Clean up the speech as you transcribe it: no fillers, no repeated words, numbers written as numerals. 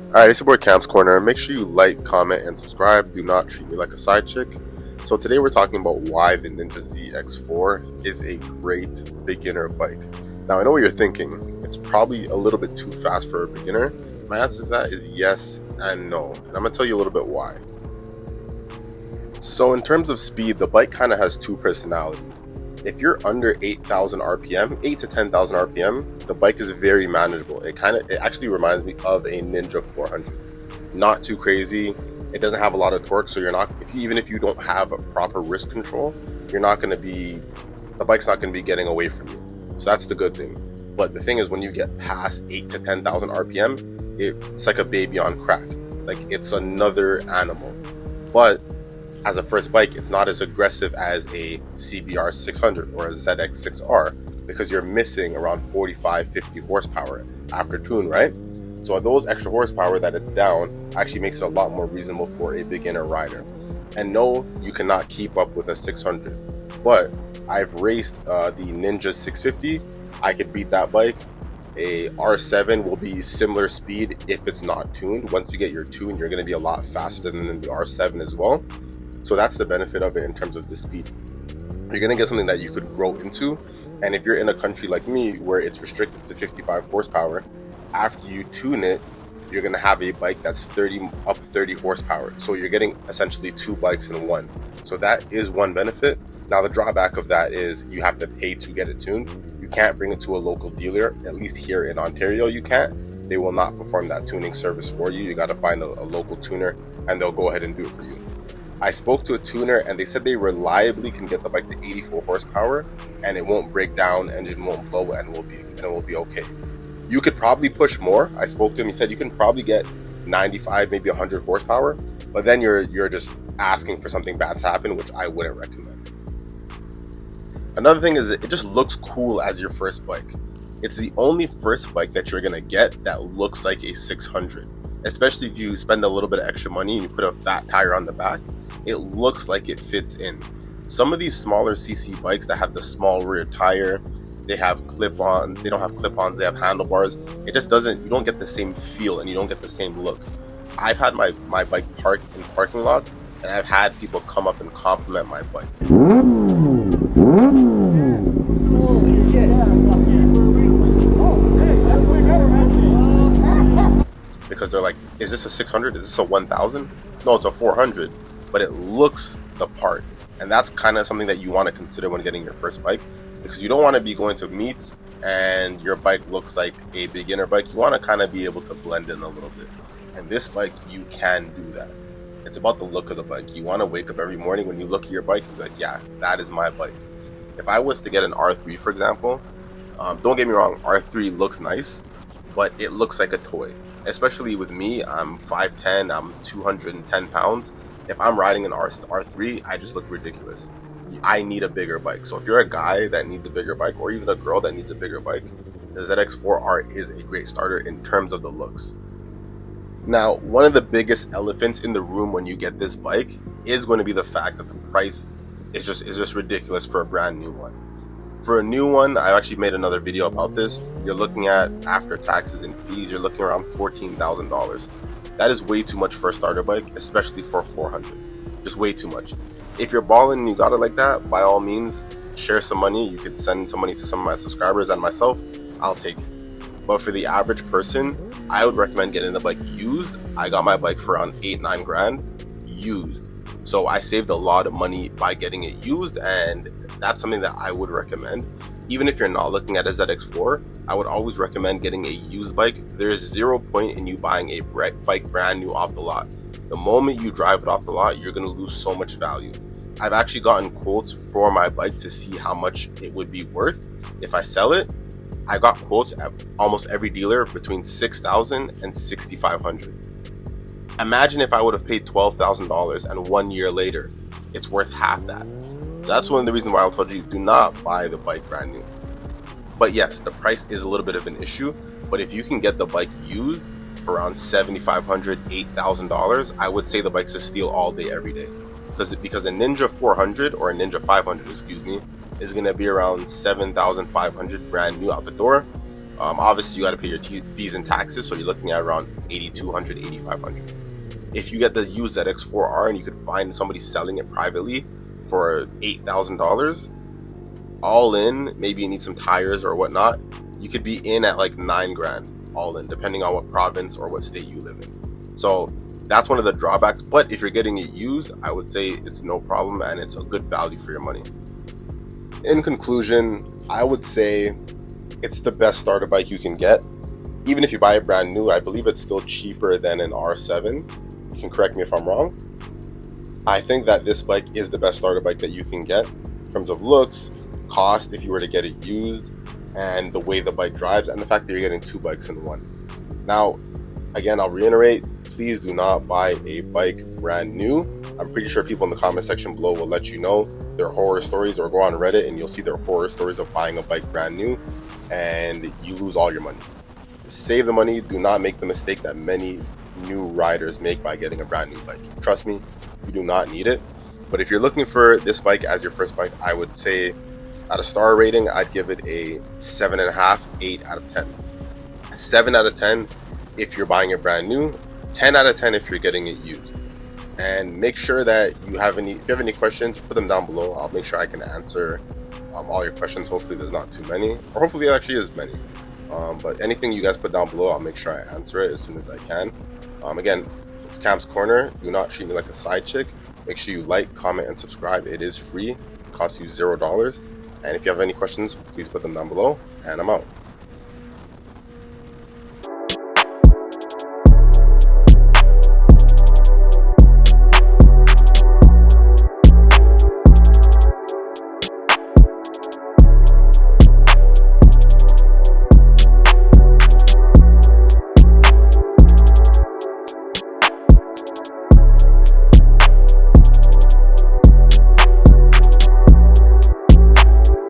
Alright, it's your boy KamsCorner. Make sure you like, comment, and subscribe. Do not treat me like a side chick. So today we're talking about why the Ninja ZX4 is a great beginner bike. Now I know what you're thinking. It's probably a little bit too fast for a beginner. My answer to that is yes and no. And I'm going to tell you a little bit why. So in terms of speed, the bike kind of has two personalities. If you're under 8,000 RPM, 8 to 10,000 RPM, the bike is very manageable. It actually reminds me of a Ninja 400. Not too crazy. It doesn't have a lot of torque, so even if you don't have a proper wrist control, the bike's not going to be getting away from you. So that's the good thing. But the thing is, when you get past 8 to 10,000 RPM, it's like a baby on crack. Like, it's another animal. But as a first bike, it's not as aggressive as a CBR 600 or a ZX4-RR because you're missing around 45-50 horsepower after tune, right? So those extra horsepower that it's down actually makes it a lot more reasonable for a beginner rider. And no, you cannot keep up with a 600, but I've raced the Ninja 650. I could beat that bike. A R7 will be similar speed if it's not tuned. Once you get your tune, you're going to be a lot faster than the R7 as well. So that's the benefit of it in terms of the speed. You're going to get something that you could grow into. And if you're in a country like me where it's restricted to 55 horsepower, after you tune it, you're going to have a bike that's 30 horsepower. So you're getting essentially two bikes in one. So that is one benefit. Now the drawback of that is you have to pay to get it tuned. You can't bring it to a local dealer. At least here in Ontario, you can't. They will not perform that tuning service for you. You got to find a local tuner and they'll go ahead and do it for you. I spoke to a tuner and they said they reliably can get the bike to 84 horsepower and it won't break down, engine won't blow, and it will be okay. You could probably push more. I spoke to him, he said you can probably get 95, maybe 100 horsepower, but then you're just asking for something bad to happen, which I wouldn't recommend. Another thing is it just looks cool as your first bike. It's the only first bike that you're gonna get that looks like a 600, especially if you spend a little bit of extra money and you put a fat tire on the back. It looks like it fits in. Some of these smaller CC bikes that have the small rear tire, they have clip-on, they don't have clip-ons, they have handlebars. It just doesn't, you don't get the same feel and you don't get the same look. I've had my bike parked in parking lots and I've had people come up and compliment my bike. Holy shit. Because they're like, is this a 600? Is this a 1000? No, it's a 400. But it looks the part, and that's kind of something that you want to consider when getting your first bike, because you don't want to be going to meets and your bike looks like a beginner bike. You want to kind of be able to blend in a little bit, and this bike, you can do that. It's about the look of the bike. You want to wake up every morning when you look at your bike and be like, yeah, that is my bike. If I was to get an R3, for example, don't get me wrong, R3 looks nice, but it looks like a toy. Especially with me, I'm 5'10", I'm 210 pounds. If I'm riding an R3, I just look ridiculous. I need a bigger bike. So if you're a guy that needs a bigger bike, or even a girl that needs a bigger bike, the ZX4-R is a great starter in terms of the looks. Now, one of the biggest elephants in the room when you get this bike is going to be the fact that the price is just ridiculous for a brand new one. For a new one, I've actually made another video about this. You're looking at, after taxes and fees, you're looking around $14,000. That is way too much for a starter bike, especially for 400. Just way too much. If you're balling and you got it like that, by all means, share some money. You could send some money to some of my subscribers and myself. I'll take it. But for the average person, I would recommend getting the bike used. I got my bike for around 8-9 grand used. So I saved a lot of money by getting it used, and that's something that I would recommend. Even if you're not looking at a ZX4, I would always recommend getting a used bike. There is zero point in you buying a bike brand new off the lot. The moment you drive it off the lot, you're going to lose so much value. I've actually gotten quotes for my bike to see how much it would be worth if I sell it. I got quotes at almost every dealer between $6,000 and $6,500. Imagine if I would have paid $12,000 and 1 year later, it's worth half that. So that's one of the reasons why I told you, do not buy the bike brand new. But yes, the price is a little bit of an issue, but if you can get the bike used for around $7,500, $8,000, I would say the bike's a steal all day, every day. Because a Ninja 400 or a Ninja 500, excuse me, is going to be around $7,500 brand new out the door. Obviously, you got to pay your fees and taxes, so you're looking at around 8,200, 8,500. If you get the used ZX4-R and you could find somebody selling it privately for $8,000, all in, maybe you need some tires or whatnot, you could be in at like 9 grand all in, depending on what province or what state you live in. So that's one of the drawbacks, but if you're getting it used, I would say it's no problem and it's a good value for your money. In conclusion, I would say it's the best starter bike you can get. Even if you buy it brand new, I believe it's still cheaper than an R7. You can correct me if I'm wrong. I think that this bike is the best starter bike that you can get in terms of looks, cost if you were to get it used, and the way the bike drives, and the fact that you're getting 2 bikes in one. Now, again, I'll reiterate, please do not buy a bike brand new. I'm pretty sure people in the comment section below will let you know their horror stories, or go on Reddit and you'll see their horror stories of buying a bike brand new and you lose all your money. Save the money. Do not make the mistake that many new riders make by getting a brand new bike. Trust me, you do not need it. But if you're looking for this bike as your first bike, I would say at a star rating, I'd give it a 7.5, 8 out of 10. 7 out of 10 if you're buying it brand new, 10 out of 10 if you're getting it used. And make sure that if you have any questions, put them down below. I'll make sure I can answer all your questions. Hopefully there's not too many, or hopefully it actually is many. But anything you guys put down below, I'll make sure I answer it as soon as I can. Again, it's KamsCorner. Do not treat me like a side chick. Make sure you like, comment, and subscribe. It is free. It costs you $0. And if you have any questions, please put them down below. And I'm out.